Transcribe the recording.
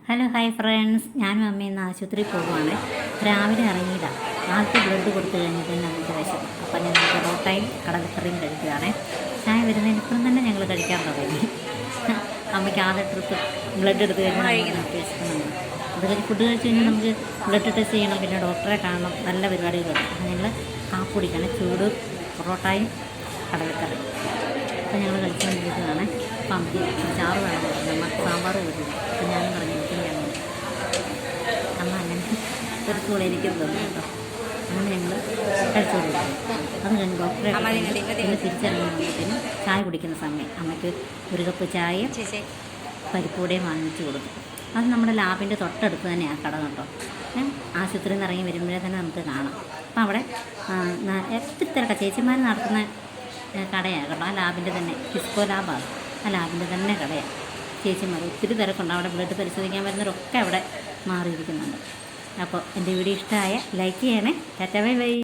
Hello hi friends, ഞാനും അമ്മയും ഇന്ന് ആശുപത്രിയിൽ പോകുവാണ്. രാവിലെ ഇറങ്ങിയില്ല. ആൾക്ക് ബ്ലഡ് കൊടുത്തു കഴിഞ്ഞിട്ട് നമുക്ക് വിശക്കും. അപ്പം ഞങ്ങൾ പൊറോട്ടയും കടലക്കറിയും കഴിക്കുകയാണ്. ചായ വരുന്നതിന് ഇപ്പം തന്നെ ഞങ്ങൾ കഴിക്കാൻ തുടങ്ങി. അമ്മയ്ക്ക് ആദ്യ ട്രിപ്പ് ബ്ലഡ് എടുത്ത് കഴിഞ്ഞാൽ വിശക്കുന്നുണ്ട്. അത് കഴിഞ്ഞ് ഫുഡ് കഴിച്ച് കഴിഞ്ഞാൽ നമുക്ക് ബ്ലഡ് ടെസ്റ്റ് ചെയ്യണം, പിന്നെ ഡോക്ടറെ കാണണം, നല്ല പരിപാടികളുണ്ട്. അപ്പം ഞങ്ങൾ കാപ്പി കുടിക്കണം, ചൂട് പൊറോട്ടയും കടലക്കറി. അപ്പം ഞങ്ങൾ കഴിച്ചുകൊണ്ടിരിക്കുകയാണ്. അപ്പം അമ്മയ്ക്ക് ചാറ് വേണം, നമ്മൾ സാമ്പാർ കഴിക്കും. അപ്പം ഞാനും പറഞ്ഞു അമ്മ അങ്ങനെ ഒരു സ്കൂളിരിക്കും തോന്നുന്നു കേട്ടോ. അങ്ങനെ ഞങ്ങൾ കഴിച്ചുകൊണ്ടിരിക്കും. അത് കഴിഞ്ഞ് ഡോക്ടറെ പിന്നെ തിരിച്ചിറങ്ങുമ്പോഴത്തേനും ചായ കുടിക്കുന്ന സമയം അമ്മയ്ക്ക് ഒരു കപ്പ് ചായയും പരിപ്പൂടെയും വാങ്ങിച്ചു കൊടുക്കും. അത് നമ്മുടെ ലാബിൻ്റെ തൊട്ടടുത്ത് തന്നെയാണ് കട കേട്ടോ. ആശുപത്രിയിൽ നിന്ന് ഇറങ്ങി വരുമ്പോഴേ തന്നെ നമുക്ക് കാണാം. അപ്പം അവിടെ ഒത്തിരി തിരക്കാണ്. ചേച്ചിമാർ നടത്തുന്ന കടയാണ് കേട്ടോ. ആ ലാബിൻ്റെ തന്നെ കിസ്കോ ലാബാണ്. ആ ലാബിൻ്റെ തന്നെ കടയാണ്. ചേച്ചിമാർ ഒത്തിരി തിരക്കുണ്ട്. അവിടെ ബ്ലഡ് പരിശോധിക്കാൻ വരുന്നവരൊക്കെ അവിടെ മാറിയിരിക്കുന്നുണ്ട്. അപ്പോൾ എൻ്റെ വീഡിയോ ഇഷ്ടമായ ലൈക്ക് ചെയ്യണേ. Tata bye bye.